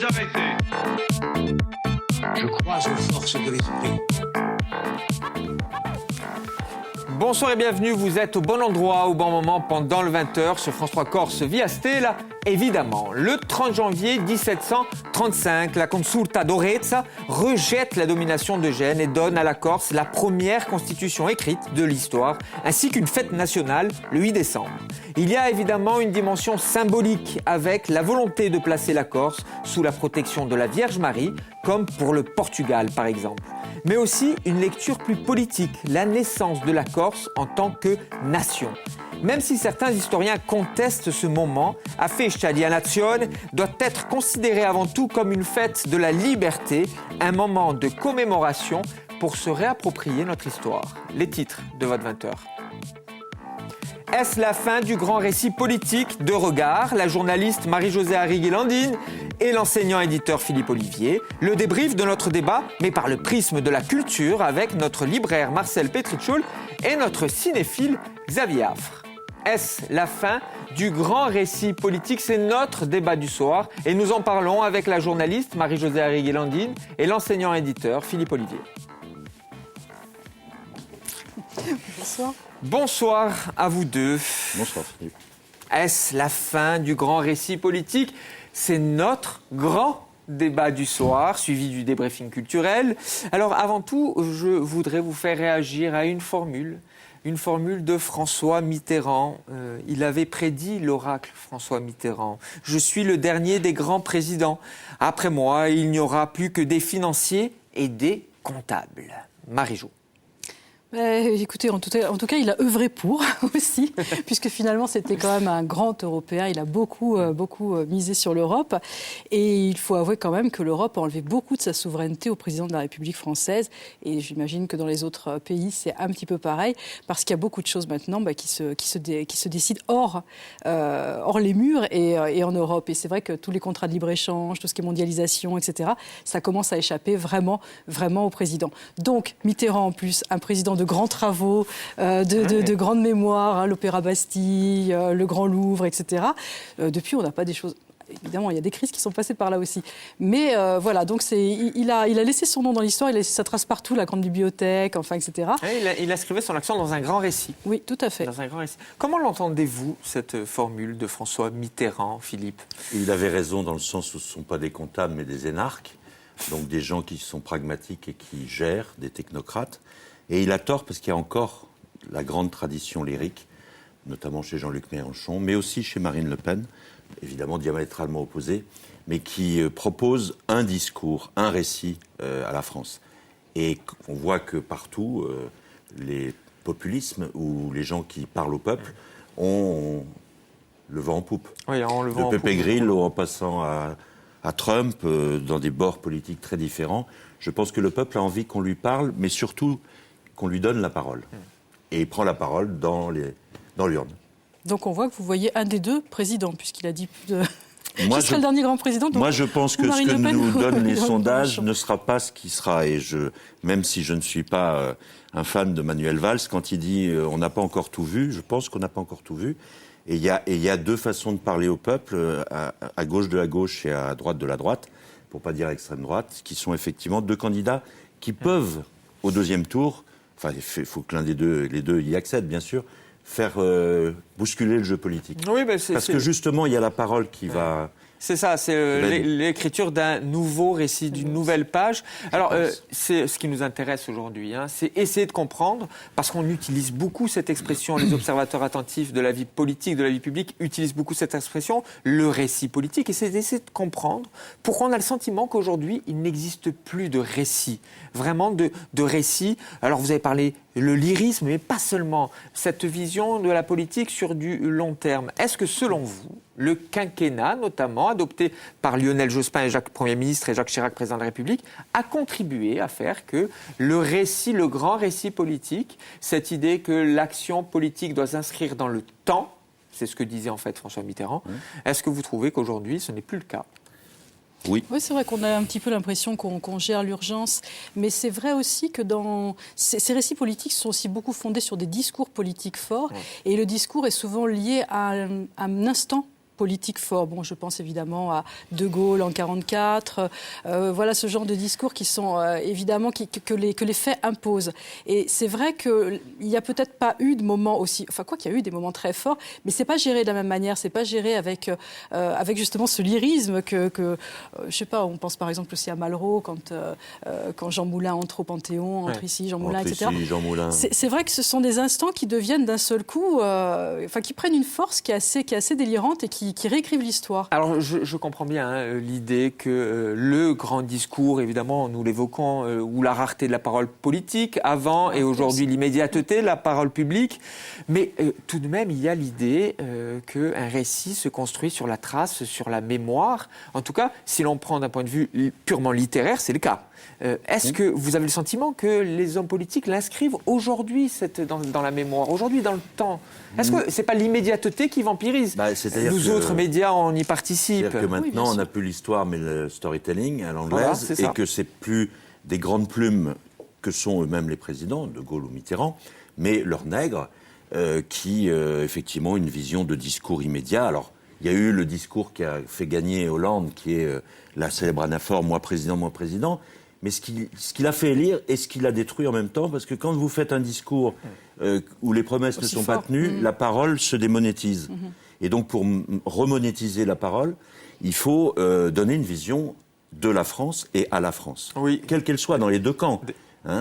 arrêtés. Je crois aux forces de l'esprit. Bonsoir et bienvenue, vous êtes au bon endroit, au bon moment, pendant le 20h sur France 3 Corse via Stella. Évidemment, le 30 janvier 1735, la Consulta d'Orezza rejette la domination d'Eugène et donne à la Corse la première constitution écrite de l'histoire, ainsi qu'une fête nationale le 8 décembre. Il y a évidemment une dimension symbolique avec la volonté de placer la Corse sous la protection de la Vierge Marie, comme pour le Portugal par exemple. Mais aussi une lecture plus politique, la naissance de la Corse en tant que nation. Même si certains historiens contestent ce moment, la Festa di Nazione doit être considérée avant tout comme une fête de la liberté, un moment de commémoration pour se réapproprier notre histoire. Les titres de votre 20h. Est-ce la fin du grand récit politique de Regard? La journaliste Marie-Josée Arrigui-Landine et l'enseignant-éditeur Philippe Olivier. Le débrief de notre débat, mais par le prisme de la culture, avec notre libraire Marcel Petrichoul et notre cinéphile Xavier Affre. Est-ce la fin du grand récit politique? C'est notre débat du soir et nous en parlons avec la journaliste Marie-Josée Arrigui-Landine et l'enseignant-éditeur Philippe Olivier. Bonsoir. Bonsoir à vous deux. Bonsoir Philippe. Est-ce la fin du grand récit politique? C'est notre grand débat du soir, suivi du débriefing culturel. Alors avant tout, je voudrais vous faire réagir à une formule de François Mitterrand. Il avait prédit l'oracle, François Mitterrand. « Je suis le dernier des grands présidents. Après moi, il n'y aura plus que des financiers et des comptables. » Marie-Jo. Écoutez, en tout cas, il a œuvré pour aussi, puisque finalement, c'était quand même un grand Européen. Il a beaucoup misé sur l'Europe. Et il faut avouer quand même que l'Europe a enlevé beaucoup de sa souveraineté au président de la République française. Et j'imagine que dans les autres pays, c'est un petit peu pareil, parce qu'il y a beaucoup de choses maintenant qui se décident hors les murs et en Europe. Et c'est vrai que tous les contrats de libre-échange, tout ce qui est mondialisation, etc., ça commence à échapper vraiment au président. Donc, Mitterrand, en plus, un président de grands travaux, de grandes mémoires, l'Opéra Bastille, le Grand Louvre, etc. Depuis, on n'a pas des choses... Évidemment, il y a des crises qui sont passées par là aussi. Mais voilà, donc il a laissé son nom dans l'histoire, il a laissé sa trace partout, la grande bibliothèque, enfin, etc. Il a inscrivé son accent dans un grand récit. Oui, tout à fait. Dans un grand récit. Comment l'entendez-vous, cette formule de François Mitterrand, Philippe? Il avait raison dans le sens où ce ne sont pas des comptables, mais des énarques. Donc des gens qui sont pragmatiques et qui gèrent, des technocrates. Et il a tort parce qu'il y a encore la grande tradition lyrique, notamment chez Jean-Luc Mélenchon, mais aussi chez Marine Le Pen, évidemment diamétralement opposée, mais qui propose un discours, un récit à la France. Et on voit que partout, les populismes ou les gens qui parlent au peuple ont le vent en poupe. Oui, on le vent en de poupe. Pepe Grillo en passant à Trump, dans des bords politiques très différents. Je pense que le peuple a envie qu'on lui parle, mais surtout qu'on lui donne la parole. Et il prend la parole dans l'urne. Donc on voit que vous voyez un des deux présidents, puisqu'il a dit... Moi, je serai le dernier grand président. Moi, je pense que ce que nous donnent les sondages ne sera pas ce qui sera. Et même si je ne suis pas un fan de Manuel Valls, quand il dit on n'a pas encore tout vu, je pense qu'on n'a pas encore tout vu. Et il y a deux façons de parler au peuple, à gauche de la gauche et à droite de la droite, pour pas dire extrême droite, qui sont effectivement deux candidats qui peuvent, au deuxième tour, enfin, il faut que les deux y accèdent, bien sûr, faire bousculer le jeu politique. Oui, parce que justement, il y a la parole qui va... C'est ça, c'est l'écriture d'un nouveau récit, d'une nouvelle page. Alors, c'est ce qui nous intéresse aujourd'hui, c'est essayer de comprendre, parce qu'on utilise beaucoup cette expression, les observateurs attentifs de la vie politique, de la vie publique, utilisent beaucoup cette expression, le récit politique, et c'est d'essayer de comprendre pourquoi on a le sentiment qu'aujourd'hui, il n'existe plus de récit, vraiment de récit. Alors, vous avez parlé le lyrisme, mais pas seulement, cette vision de la politique sur du long terme. Est-ce que, selon vous, le quinquennat, notamment, adopté par Lionel Jospin et Jacques Premier ministre et Jacques Chirac, président de la République, a contribué à faire que le récit, le grand récit politique, cette idée que l'action politique doit s'inscrire dans le temps, c'est ce que disait en fait François Mitterrand, est-ce que vous trouvez qu'aujourd'hui, ce n'est plus le cas ? Oui, c'est vrai qu'on a un petit peu l'impression qu'on gère l'urgence, mais c'est vrai aussi que ces récits politiques sont aussi beaucoup fondés sur des discours politiques forts, et le discours est souvent lié à un instant politiques forts. Bon, je pense évidemment à De Gaulle en 1944. Voilà ce genre de discours qui sont évidemment que les faits imposent. Et c'est vrai qu'il n'y a peut-être pas eu de moment aussi... Enfin, quoi qu'il y a eu des moments très forts, mais c'est pas géré de la même manière. C'est pas géré avec justement ce lyrisme que je sais pas, on pense par exemple aussi à Malraux quand Jean Moulin entre au Panthéon, entre ici, Jean Moulin, etc. Ici, Jean Moulin. C'est vrai que ce sont des instants qui deviennent d'un seul coup, qui prennent une force qui est assez délirante et qui réécrivent l'histoire. Alors, je comprends bien l'idée que le grand discours, évidemment, nous l'évoquons, ou la rareté de la parole politique, avant et aujourd'hui l'immédiateté de la parole publique, mais tout de même, il y a l'idée qu'un récit se construit sur la trace, sur la mémoire. En tout cas, si l'on prend d'un point de vue purement littéraire, c'est le cas. Est-ce que vous avez le sentiment que les hommes politiques l'inscrivent aujourd'hui dans la mémoire, aujourd'hui dans le temps? Est-ce que ce n'est pas l'immédiateté qui vampirise? Nous autres médias, on y participe. C'est-à-dire que maintenant, on n'a plus l'histoire, mais le storytelling à l'anglaise, et que c'est plus des grandes plumes que sont eux-mêmes les présidents, De Gaulle ou Mitterrand, mais leurs nègres, qui, effectivement, ont une vision de discours immédiat. Alors, il y a eu le discours qui a fait gagner Hollande, qui est la célèbre anaphore « moi président », mais ce qu'il a fait élire et ce qu'il a détruit en même temps, parce que quand vous faites un discours où les promesses ne sont pas tenues, la parole se démonétise. Et donc, pour remonétiser la parole, il faut donner une vision de la France et à la France, quelle qu'elle soit, dans les deux camps.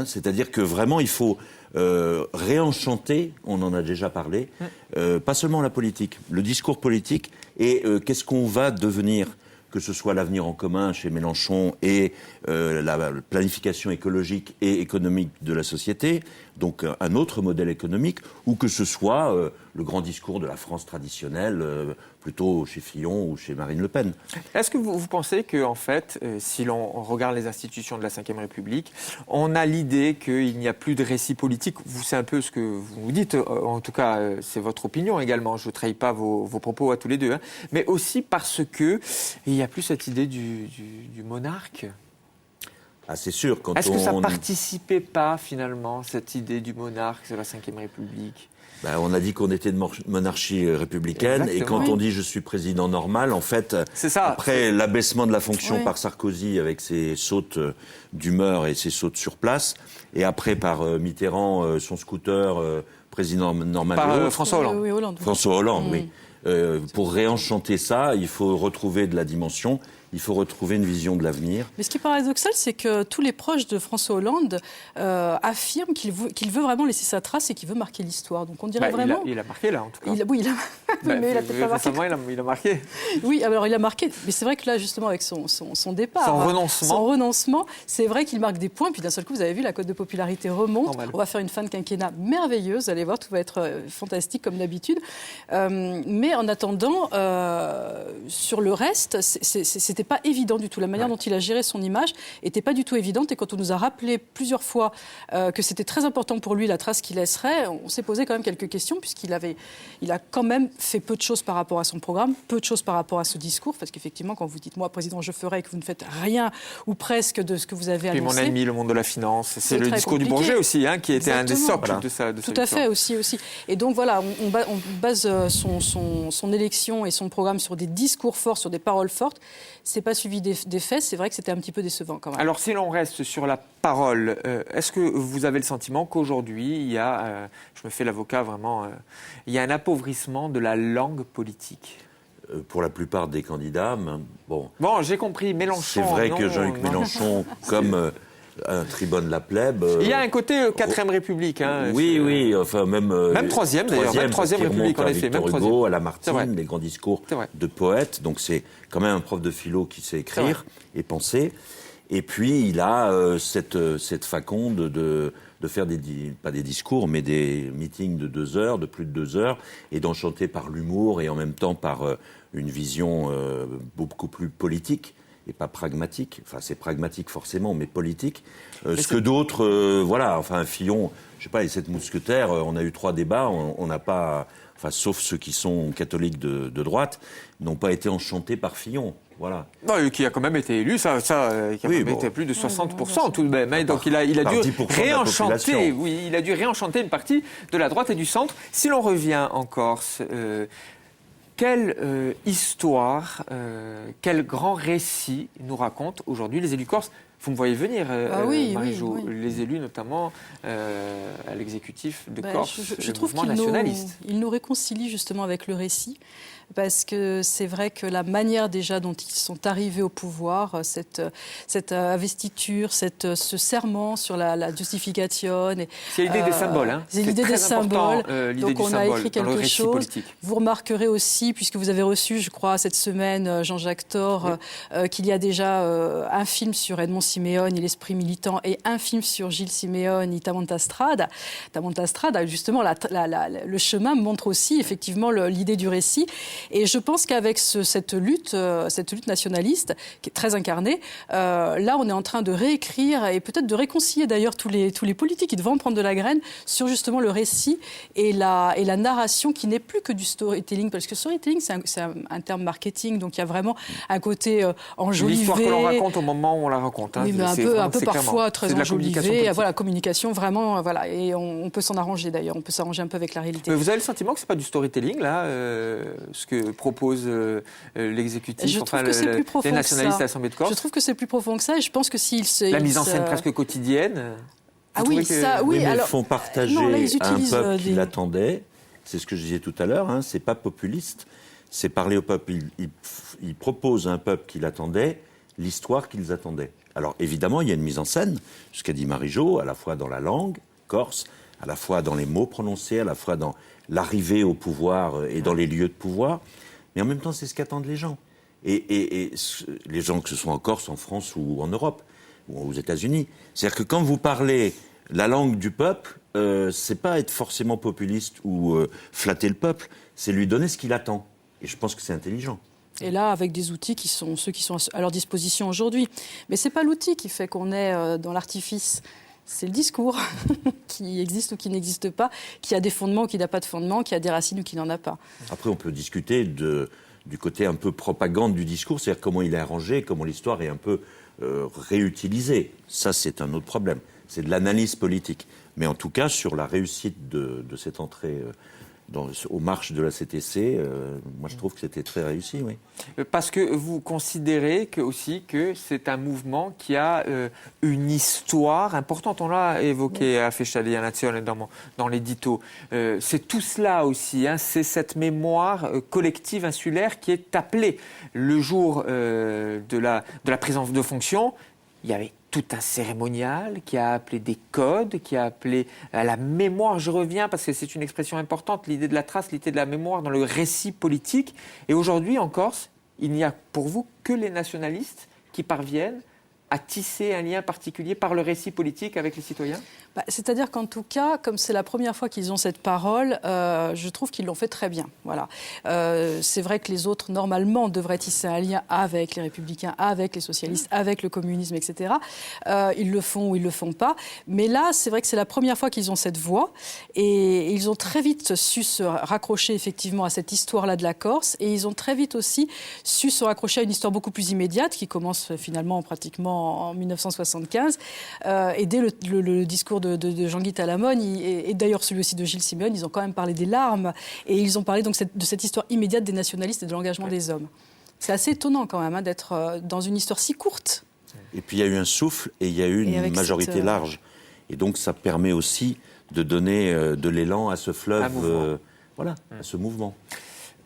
C'est-à-dire que vraiment, il faut réenchanter, on en a déjà parlé, pas seulement la politique, le discours politique, et qu'est-ce qu'on va devenir, que ce soit l'avenir en commun chez Mélenchon et la planification écologique et économique de la société, donc un autre modèle économique, ou que ce soit le grand discours de la France traditionnelle, plutôt chez Fillon ou chez Marine Le Pen. Est-ce que vous pensez que, en fait, si l'on regarde les institutions de la Ve République, on a l'idée qu'il n'y a plus de récit politique? C'est un peu ce que vous dites, en tout cas, c'est votre opinion également, je ne trahis pas vos propos à tous les deux, mais aussi parce qu'il n'y a plus cette idée du monarque. Ah, c'est sûr. Est-ce que ça ne participait pas, finalement, cette idée du monarque de la Ve République? On a dit qu'on était de monarchie républicaine. Exactement. Et quand on dit « je suis président normal », en fait, après l'abaissement de la fonction par Sarkozy avec ses sautes d'humeur et ses sautes sur place, et après par Mitterrand, son scooter, président normal. Par François Hollande. Oui, Hollande. François Hollande, oui. Pour réenchanter ça, il faut retrouver de la dimension. Il faut retrouver une vision de l'avenir. Mais ce qui est paradoxal, c'est que tous les proches de François Hollande affirment qu'il veut vraiment laisser sa trace et qu'il veut marquer l'histoire. Donc on dirait vraiment... Il a marqué là, en tout cas. Oui, il a mais il a peut-être pas marqué. Il a marqué. Oui, alors il a marqué. Mais c'est vrai que là, justement, avec son départ... Son renoncement, c'est vrai qu'il marque des points. Puis d'un seul coup, vous avez vu, la cote de popularité remonte. Normal. On va faire une fin de quinquennat merveilleuse. Vous allez voir, tout va être fantastique comme d'habitude. Mais en attendant, sur le reste, c'était pas évident du tout. La manière dont il a géré son image était pas du tout évidente. Et quand on nous a rappelé plusieurs fois que c'était très important pour lui la trace qu'il laisserait, on s'est posé quand même quelques questions, puisqu'il a quand même fait peu de choses par rapport à son programme, peu de choses par rapport à ce discours, parce qu'effectivement, quand vous dites moi, président, je ferai, et que vous ne faites rien ou presque de ce que vous avez annoncé. Puis mon ennemi, le monde de la finance, c'est le discours du Bourget aussi, qui était un des socles de sa Tout à fait aussi. Et donc voilà, on base son élection et son programme sur des discours forts, sur des paroles fortes. C'est pas suivi des faits, c'est vrai que c'était un petit peu décevant quand même. Alors si l'on reste sur la parole, est-ce que vous avez le sentiment qu'aujourd'hui, il y a, je me fais l'avocat vraiment, il y a un appauvrissement de la langue politique? Pour la plupart des candidats, bon, j'ai compris, Mélenchon. C'est vrai que Jean-Luc Mélenchon, comme un tribune la plèbe... Il y a un côté 4ème République. Oui, enfin même... Même 3e d'ailleurs, même 3e République en effet. Même Hugo, à Lamartine, les grands discours de poètes. Donc c'est quand même un prof de philo qui sait écrire et penser. Et puis il a cette faconde de faire pas des discours, mais des meetings de 2 heures, de plus de 2 heures, et d'enchanter par l'humour et en même temps par une vision beaucoup plus politique. Et pas pragmatique, enfin c'est pragmatique forcément, mais politique. Ce que d'autres, un Fillon, je sais pas, les 7 mousquetaires, on a eu 3 débats, on n'a pas, sauf ceux qui sont catholiques de droite, n'ont pas été enchantés par Fillon. Voilà. Qui a quand même été élu, qui a été plus de 60% tout de même. Donc il a dû réenchanter, il a dû réenchanter une partie de la droite et du centre. Si l'on revient en Corse, Quelle histoire, quel grand récit nous racontent aujourd'hui les élus corses? Vous me voyez venir, Marie-Jo, oui. les élus notamment à l'exécutif de Corse, je trouve mouvement nationaliste. qu'ils nous réconcilient justement avec le récit, parce que c'est vrai que la manière déjà dont ils sont arrivés au pouvoir, cette investiture, ce serment sur la justification. C'est l'idée des symboles. Hein. C'est l'idée des symboles. Donc on a écrit quelque chose. Politique. Vous remarquerez aussi, puisque vous avez reçu, je crois, cette semaine, Jean-Jacques Thor, qu'il y a déjà un film sur Edmond Simeone et l'esprit militant et un film sur Gilles Simeone, Tamontastrada. Tamontastrada, justement, le chemin montre aussi effectivement l'idée du récit. Et je pense qu'avec cette lutte nationaliste, qui est très incarnée, là, on est en train de réécrire et peut-être de réconcilier d'ailleurs tous les politiques qui devront prendre de la graine sur justement le récit et la narration qui n'est plus que du storytelling. Parce que storytelling, c'est un terme marketing, donc il y a vraiment un côté enjolivé. L'histoire que l'on raconte au moment où on la raconte. Hein. Oui, mais un peu parfois très enjolivé. Voilà, communication vraiment, voilà. Et on peut s'en arranger d'ailleurs, on peut s'arranger un peu avec la réalité. Mais vous avez le sentiment que c'est pas du storytelling là, ce que propose l'exécutif, enfin les nationalistes à l'Assemblée de Corse? Je trouve que c'est plus profond que ça, et je pense que la mise en scène presque quotidienne. Ah oui, ça, oui. Mais alors, ils font partager à un peuple qui l'attendait. C'est ce que je disais tout à l'heure. Hein, c'est pas populiste. C'est parler au peuple. Ils proposent à un peuple qui l'attendait l'histoire qu'ils attendaient. Alors évidemment, il y a une mise en scène, ce qu'a dit Marie-Jo, à la fois dans la langue corse, à la fois dans les mots prononcés, à la fois dans l'arrivée au pouvoir et dans les lieux de pouvoir. Mais en même temps, c'est ce qu'attendent les gens. Et les gens, que ce soit en Corse, en France ou en Europe, ou aux États-Unis. C'est-à-dire que quand vous parlez la langue du peuple, c'est pas être forcément populiste ou flatter le peuple, c'est lui donner ce qu'il attend. Et je pense que c'est intelligent. Et là, avec des outils qui sont ceux qui sont à leur disposition aujourd'hui. Mais c'est pas l'outil qui fait qu'on est dans l'artifice. C'est le discours qui existe ou qui n'existe pas, qui a des fondements ou qui n'a pas de fondements, qui a des racines ou qui n'en a pas. Après, on peut discuter du côté un peu propagande du discours, c'est-à-dire comment il est arrangé, comment l'histoire est un peu réutilisée. Ça, c'est un autre problème. C'est de l'analyse politique. Mais en tout cas, sur la réussite de cette entrée aux marches de la CTC, moi je trouve que c'était très réussi, oui. Parce que vous considérez aussi que c'est un mouvement qui a une histoire importante. On l'a évoqué à Fescialia Nazione dans l'édito. C'est tout cela aussi, hein, c'est cette mémoire collective insulaire qui est appelée. Le jour de la prise de fonction, il y avait tout un cérémonial qui a appelé des codes, qui a appelé à la mémoire. Je reviens parce que c'est une expression importante, l'idée de la trace, l'idée de la mémoire dans le récit politique. Et aujourd'hui, en Corse, il n'y a pour vous que les nationalistes qui parviennent à tisser un lien particulier par le récit politique avec les citoyens ? C'est-à-dire qu'en tout cas, comme c'est la première fois qu'ils ont cette parole, je trouve qu'ils l'ont fait très bien. Voilà. C'est vrai que les autres, normalement, devraient tisser un lien avec les républicains, avec les socialistes, avec le communisme, etc. Ils le font ou ils ne le font pas. Mais là, c'est vrai que c'est la première fois qu'ils ont cette voix. Et ils ont très vite su se raccrocher effectivement à cette histoire-là de la Corse. Et ils ont très vite aussi su se raccrocher à une histoire beaucoup plus immédiate, qui commence finalement pratiquement en 1975. Et dès le discours de Jean-Guy Talamone, et d'ailleurs celui aussi de Gilles Simeone, ils ont quand même parlé des larmes, et ils ont parlé donc de cette histoire immédiate des nationalistes et de l'engagement des hommes. C'est assez étonnant quand même d'être dans une histoire si courte. Et puis il y a eu un souffle et il y a eu une majorité large. Et donc ça permet aussi de donner de l'élan à ce fleuve, à ce mouvement.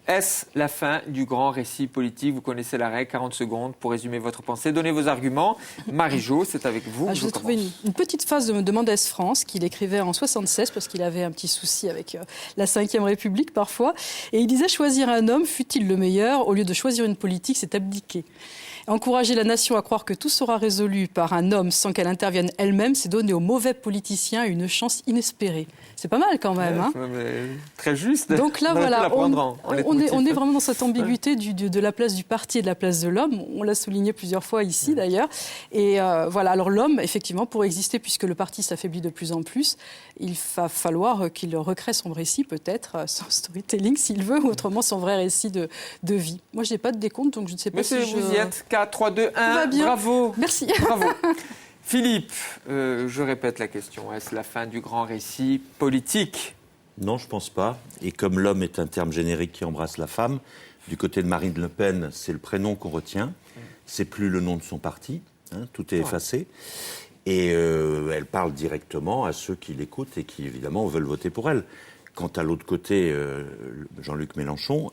Est-ce la fin du grand récit politique ? Vous connaissez la règle, 40 secondes pour résumer votre pensée. Donnez vos arguments. Marie-Jo, c'est avec vous. Je vais trouver une petite phrase de Mendès France qu'il écrivait en 1976 parce qu'il avait un petit souci avec la Ve République parfois. Et il disait « Choisir un homme, fût-il le meilleur, au lieu de choisir une politique, c'est abdiquer. Encourager la nation à croire que tout sera résolu par un homme sans qu'elle intervienne elle-même, c'est donner aux mauvais politiciens une chance inespérée. » C'est pas mal quand même. Hein, très juste. Donc là, voilà, on est vraiment dans cette ambiguïté de la place du parti et de la place de l'homme. On l'a souligné plusieurs fois ici d'ailleurs. Et voilà, alors l'homme, effectivement, pour exister, puisque le parti s'affaiblit de plus en plus, il va falloir qu'il recrée son récit, peut-être, son storytelling s'il veut, ou autrement son vrai récit de vie. Moi, je n'ai pas de décompte, donc je ne sais pas si vous y êtes. 4, 3, 2, 1. Bravo. Merci. Bravo. Philippe, je répète la question. Est-ce la fin du grand récit politique ? Non, je ne pense pas. Et comme l'homme est un terme générique qui embrasse la femme, du côté de Marine Le Pen, c'est le prénom qu'on retient. C'est plus le nom de son parti. Tout est effacé. Et elle parle directement à ceux qui l'écoutent et qui, évidemment, veulent voter pour elle. Quant à l'autre côté, Jean-Luc Mélenchon,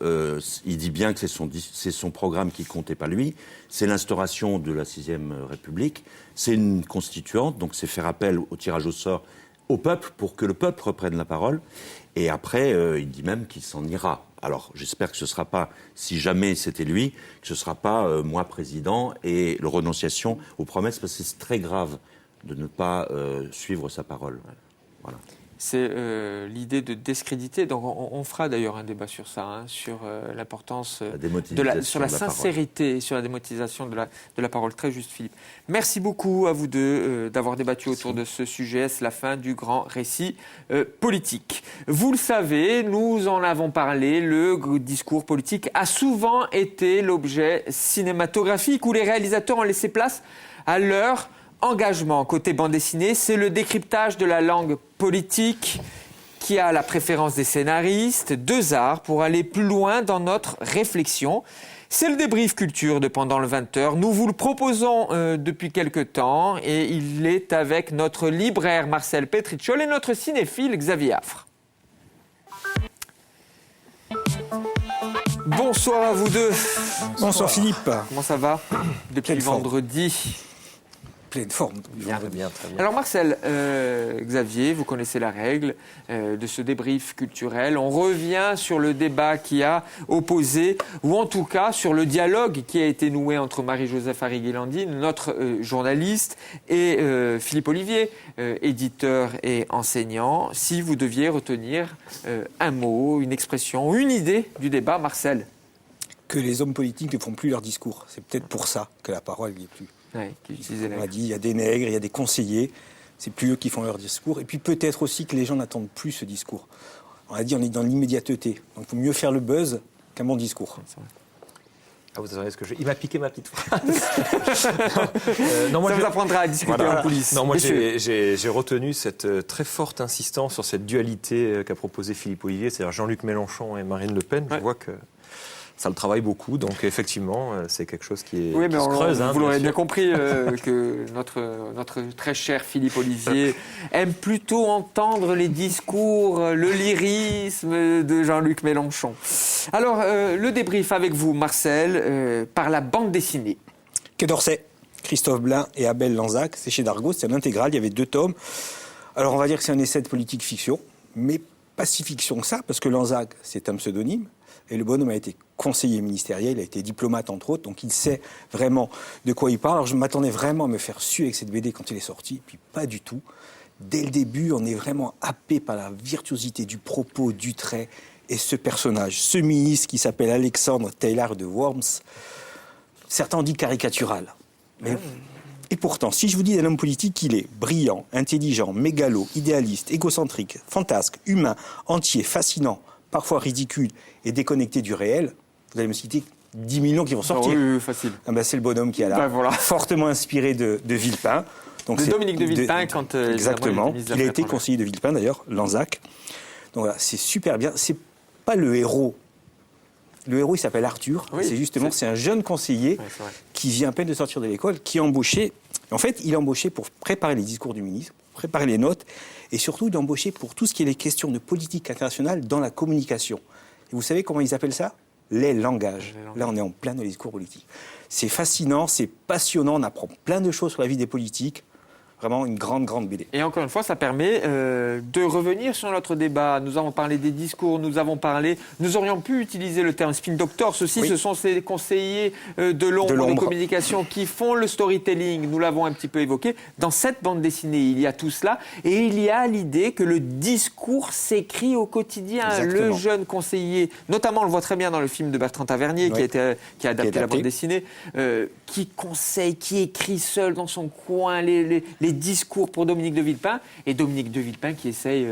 il dit bien que c'est son programme qui compte et pas lui. C'est l'instauration de la 6e République. C'est une constituante, donc c'est faire appel au tirage au sort au peuple pour que le peuple reprenne la parole. Et après, il dit même qu'il s'en ira. Alors, j'espère que ce ne sera pas, si jamais c'était lui, que ce ne sera pas moi président et la renonciation aux promesses, parce que c'est très grave de ne pas suivre sa parole. Voilà. C'est l'idée de discréditer. Donc, on fera d'ailleurs un débat sur ça, sur l'importance sur la sincérité et sur la démonétisation de la parole. Très juste, Philippe. Merci beaucoup à vous deux d'avoir débattu autour de ce sujet. C'est la fin du grand récit politique. Vous le savez, nous en avons parlé. Le discours politique a souvent été l'objet cinématographique où les réalisateurs ont laissé place à leur engagement. Côté bande dessinée, c'est le décryptage de la langue politique qui a la préférence des scénaristes, 2 arts pour aller plus loin dans notre réflexion. C'est le débrief culture de Pendant le 20h. Nous vous le proposons depuis quelque temps et il est avec notre libraire Marcel Petrichol et notre cinéphile Xavier Affre. Bonsoir à vous deux. Bonsoir Philippe. Comment ça va depuis vendredi ? Pleine forme. Bien, très bien. Alors Marcel, Xavier, vous connaissez la règle de ce débrief culturel. On revient sur le débat qui a opposé, ou en tout cas sur le dialogue qui a été noué entre Marie-Joseph Harry-Guélandine, notre journaliste, et Philippe Olivier, éditeur et enseignant. Si vous deviez retenir un mot, une expression, une idée du débat, Marcel. Que les hommes politiques ne font plus leur discours. C'est peut-être pour ça que la parole n'y est plus. Ouais, on a dit, il y a des nègres, il y a des conseillers, c'est plus eux qui font leur discours. Et puis peut-être aussi que les gens n'attendent plus ce discours. On a dit, on est dans l'immédiateté. Donc il faut mieux faire le buzz qu'un bon discours. Ah, vous savez ce que il m'a piqué ma petite phrase. Non, moi, ça vous apprendra à discuter en coulisses. Non, moi j'ai retenu cette très forte insistance sur cette dualité qu'a proposé Philippe Olivier, c'est-à-dire Jean-Luc Mélenchon et Marine Le Pen. Ouais. Je vois que ça le travaille beaucoup, donc effectivement, c'est quelque chose qui se creuse. Vous l'aurez bien compris que notre très cher Philippe Olivier aime plutôt entendre les discours, le lyrisme de Jean-Luc Mélenchon. Alors, le débrief avec vous, Marcel, par la bande dessinée. Quai d'Orsay, Christophe Blain et Abel Lanzac, c'est chez Dargaud, c'est un intégral, il y avait 2 tomes. Alors on va dire que c'est un essai de politique fiction, mais pas si fiction que ça, parce que Lanzac, c'est un pseudonyme. Et le bonhomme a été conseiller ministériel, il a été diplomate entre autres, donc il sait vraiment de quoi il parle. Alors je m'attendais vraiment à me faire suer avec cette BD quand il est sorti, puis pas du tout. Dès le début, on est vraiment happé par la virtuosité du propos, du trait, et ce personnage, ce ministre qui s'appelle Alexandre Taylor de Worms, certains ont dit caricatural. Mais... Et pourtant, si je vous dis d'un homme politique qu'il est brillant, intelligent, mégalo, idéaliste, égocentrique, fantasque, humain, entier, fascinant, parfois ridicule et déconnecté du réel, vous allez me citer 10 millions qui vont sortir. Oui, facile. Ah ben c'est le bonhomme qui est là, voilà. Fortement inspiré de Villepin. Donc de Dominique de Villepin, quand exactement. Il a été conseiller de Villepin d'ailleurs, Lanzac. Donc voilà, c'est super bien. C'est pas le héros. Le héros, il s'appelle Arthur. Oui, c'est un jeune conseiller qui vient à peine de sortir de l'école, qui est embauché. En fait, il est embauché pour préparer les discours du ministre, préparer les notes, et surtout, il est embauché pour tout ce qui est les questions de politique internationale dans la communication. Et vous savez comment ils appellent ça ? Les langages. Là, on est en plein dans les discours politiques. C'est fascinant, c'est passionnant, on apprend plein de choses sur la vie des politiques. Vraiment une grande, grande BD. Et encore une fois, ça permet de revenir sur notre débat. Nous avons parlé des discours, nous aurions pu utiliser le terme spin doctor. Ceux-ci, ce sont ces conseillers de l'ombre des communications qui font le storytelling. Nous l'avons un petit peu évoqué. Dans cette bande dessinée, il y a tout cela. Et il y a l'idée que le discours s'écrit au quotidien. Exactement. Le jeune conseiller, notamment on le voit très bien dans le film de Bertrand Tavernier, qui a adapté la bande dessinée, qui conseille, qui écrit seul dans son coin les discours pour Dominique de Villepin, et Dominique de Villepin qui essaye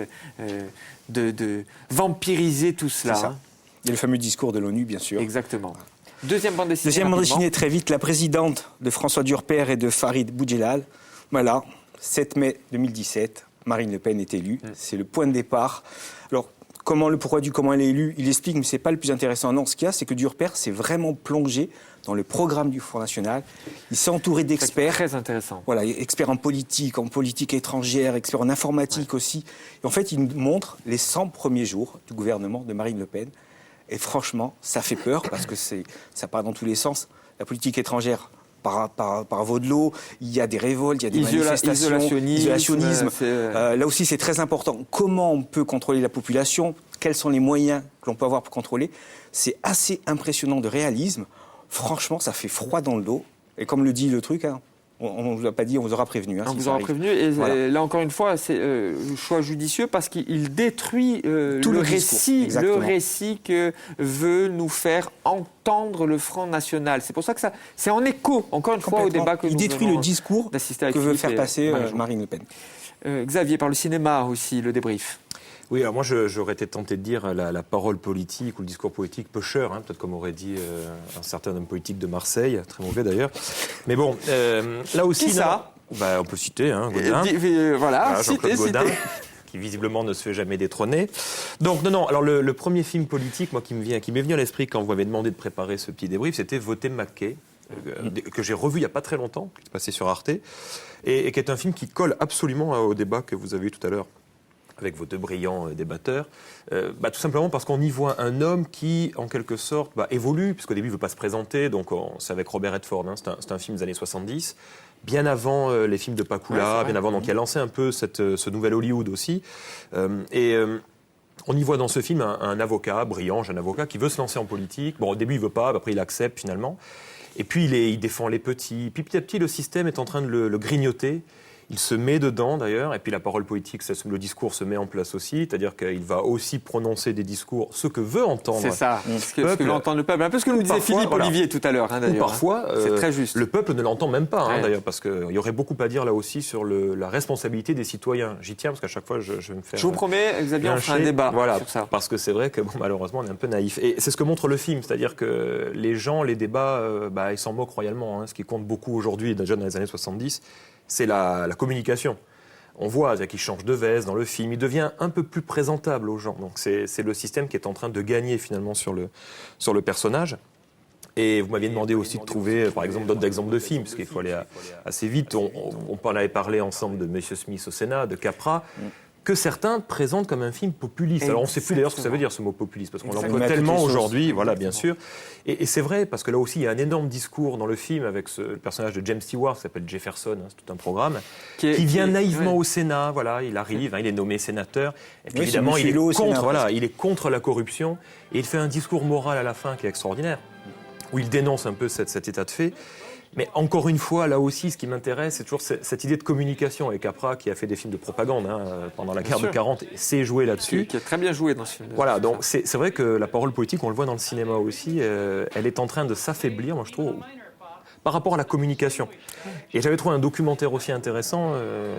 de vampiriser tout cela. C'est ça. Il y a le fameux discours de l'ONU, bien sûr. Exactement. Deuxième bande dessinée. Deuxième bande dessinée, très vite, La présidente de François Durper et de Farid Boudjelal. Voilà, 7 mai 2017, Marine Le Pen est élue. C'est le point de départ. Alors, Le pourquoi du comment elle est élue, il explique, mais c'est pas le plus intéressant. Non, ce qu'il y a, c'est que Durper s'est vraiment plongé dans le programme du Front National. Il s'est entouré d'experts. Très intéressant. Voilà, experts en politique étrangère, experts en informatique aussi. Et en fait, il nous montre les 100 premiers jours du gouvernement de Marine Le Pen. Et franchement, ça fait peur parce que ça part dans tous les sens. La politique étrangère par vaut de l'eau, il y a des révoltes, il y a des manifestations, isolationnisme. Là aussi, c'est très important. Comment on peut contrôler la population? Quels sont les moyens que l'on peut avoir pour contrôler? C'est assez impressionnant de réalisme. Franchement, ça fait froid dans le dos. Et comme le dit le truc, hein, on ne vous a pas dit, on vous aura prévenu. On vous aura prévenu. Et voilà. Là, encore une fois, c'est choix judicieux parce qu'il détruit le récit que veut nous faire entendre le Front National. C'est pour ça que c'est en écho, encore une fois, au débat que nous Il détruit le discours que veut faire passer Marine Le Pen. Xavier, par le cinéma aussi, le débrief. Oui, alors moi j'aurais été tenté de dire la parole politique ou le discours politique pêcheur, hein, peut-être comme aurait dit un certain homme politique de Marseille, très mauvais d'ailleurs. Mais bon, là aussi... Qui ça ? On peut citer, Gaudin. Voilà, Jean-Claude Gaudin, qui visiblement ne se fait jamais détrôner. Donc non, alors le premier film politique, moi, qui m'est venu à l'esprit quand vous m'avez demandé de préparer ce petit débrief, c'était Voter McKay, que j'ai revu il n'y a pas très longtemps, qui est passé sur Arte, et qui est un film qui colle absolument au débat que vous avez eu tout à l'heure avec vos deux brillants débatteurs, tout simplement parce qu'on y voit un homme qui, en quelque sorte, évolue, puisqu'au début, il ne veut pas se présenter, donc c'est avec Robert Redford, c'est un film des années 70, bien avant les films de Pakula, bien avant, donc il a lancé un peu ce nouvel Hollywood aussi, on y voit dans ce film un avocat, brillant, jeune avocat, qui veut se lancer en politique. Bon, au début, il ne veut pas, après, il accepte finalement. Et puis, il défend les petits. Puis, petit à petit, le système est en train de le grignoter. Il se met dedans, d'ailleurs, et puis la parole politique, le discours se met en place aussi, c'est-à-dire qu'il va aussi prononcer des discours, ce que veut entendre ce que veut entendre le peuple. Un peu ce que nous disait Philippe Olivier tout à l'heure, d'ailleurs. Ou parfois, c'est très juste. Le peuple ne l'entend même pas, d'ailleurs, parce qu'il y aurait beaucoup à dire là aussi sur la responsabilité des citoyens. J'y tiens, parce qu'à chaque fois, je vais me faire... Je vous promets, Xavier, on fera un débat sur ça. Parce que c'est vrai que, malheureusement, on est un peu naïf. Et c'est ce que montre le film, c'est-à-dire que les gens, les débats, ils s'en moquent royalement. Ce qui compte beaucoup aujourd'hui, déjà dans les années 70, c'est la communication. On voit qu'il change de veste dans le film, il devient un peu plus présentable aux gens. Donc c'est le système qui est en train de gagner finalement sur le personnage. Et vous m'aviez demandé aussi de trouver, par exemple, d'autres exemples de films, parce qu'il faut aller assez vite. On en avait parlé ensemble de Monsieur Smith au Sénat, de Capra, que certains présentent comme un film populiste. Alors on ne sait plus d'ailleurs ce que ça veut dire, ce mot populiste, parce qu'on l'emploie tellement aujourd'hui, voilà, bien sûr. Et c'est vrai, parce que là aussi, il y a un énorme discours dans le film avec le personnage de James Stewart, qui s'appelle Jefferson, c'est tout un programme, qui vient naïvement au Sénat, voilà, il arrive, il est nommé sénateur, et puis évidemment, il est contre la corruption, et il fait un discours moral à la fin qui est extraordinaire, où il dénonce un peu cet état de fait. Mais encore une fois, là aussi, ce qui m'intéresse, c'est toujours cette idée de communication. Et Capra, qui a fait des films de propagande pendant la guerre de 40, sait jouer là-dessus. Qui a très bien joué dans ce film. Voilà, donc c'est vrai que la parole politique, on le voit dans le cinéma aussi, elle est en train de s'affaiblir, moi je trouve, par rapport à la communication. Et j'avais trouvé un documentaire aussi intéressant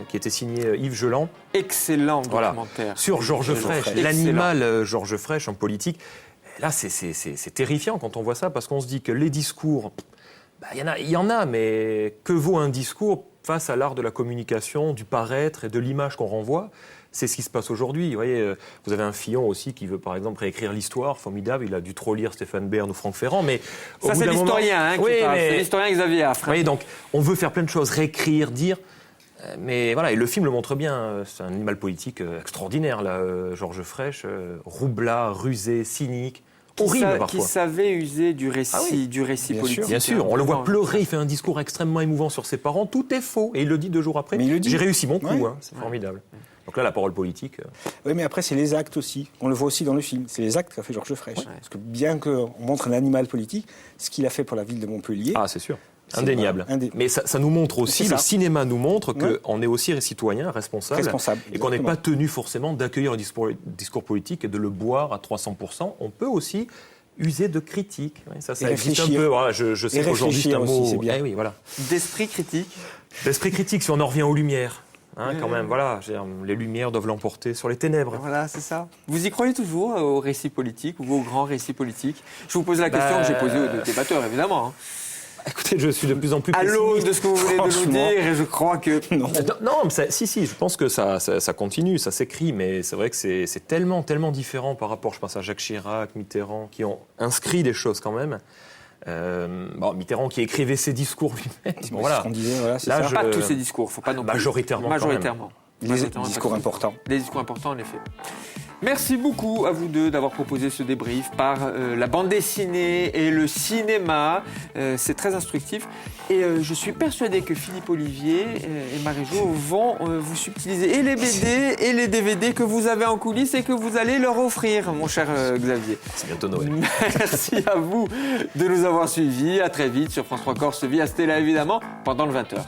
qui était signé Yves Geland. Excellent documentaire. Sur Georges Frêche, l'animal Georges Frêche en politique. Là, c'est terrifiant quand on voit ça, parce qu'on se dit que les discours... il y en a, mais que vaut un discours face à l'art de la communication, du paraître et de l'image qu'on renvoie? C'est ce qui se passe aujourd'hui. Vous voyez, vous avez un Fillon aussi qui veut, par exemple, réécrire l'histoire, formidable. Il a dû trop lire Stéphane Bern ou Franck Ferrand, mais ça, c'est l'historien qui parle. C'est l'historien Xavier Affre. Oui, donc on veut faire plein de choses, réécrire, dire. Mais voilà, et le film le montre bien. C'est un animal politique extraordinaire, là, Georges Frêche, roublard, rusé, cynique. Horrible, qui savait user du récit, politique. Bien sûr, on le voit pleurer, il fait un discours extrêmement émouvant sur ses parents, tout est faux. Et il le dit 2 jours après. J'ai réussi mon coup, c'est formidable. Donc là, la parole politique... Oui, mais après, c'est les actes aussi. On le voit aussi dans le film. C'est les actes qu'a fait Georges Frêche. Parce que bien qu'on montre un animal politique, ce qu'il a fait pour la ville de Montpellier... Ah, c'est sûr. Indéniable. Mais ça nous montre aussi, le cinéma nous montre qu'on est aussi citoyen, responsable et qu'on n'est pas tenu forcément d'accueillir un discours politique et de le boire à 300%. On peut aussi user de critique. Ça existe un peu. Voilà, je sais qu'aujourd'hui c'est un mot... C'est bien. Oui, voilà. D'esprit critique. D'esprit critique, si on en revient aux Lumières. Quand même, voilà, les Lumières doivent l'emporter sur les ténèbres. Voilà, c'est ça. Vous y croyez toujours au récit politique ou au grand récit politique? Je vous pose la question que j'ai posée aux débatteurs, évidemment. Écoutez, je suis de plus en plus À pessimiste. l'aune de ce que vous venez de nous Franchement. dire, et je crois que... Non. Non, mais si, je pense que ça continue, ça s'écrit, mais c'est vrai que c'est tellement différent par rapport, je pense à Jacques Chirac, Mitterrand, qui ont inscrit des choses quand même. Mitterrand qui écrivait ses discours lui-même. Bon, voilà. Ce qu'on disait, voilà, c'est Là, ça. Pas tous ces discours, faut pas non plus. Majoritairement. Majoritairement. Les Majoritairement, discours pas tous. importants. Des discours importants, en effet. Merci beaucoup à vous deux d'avoir proposé ce débrief par la bande dessinée et le cinéma. C'est très instructif. Et je suis persuadé que Philippe Olivier et Marie-Jo vont vous subtiliser et les BD et les DVD que vous avez en coulisses et que vous allez leur offrir, mon cher Xavier. C'est bientôt Noël. Merci à vous de nous avoir suivis. À très vite sur France 3 Corse Vie à Stella, évidemment, pendant le 20h.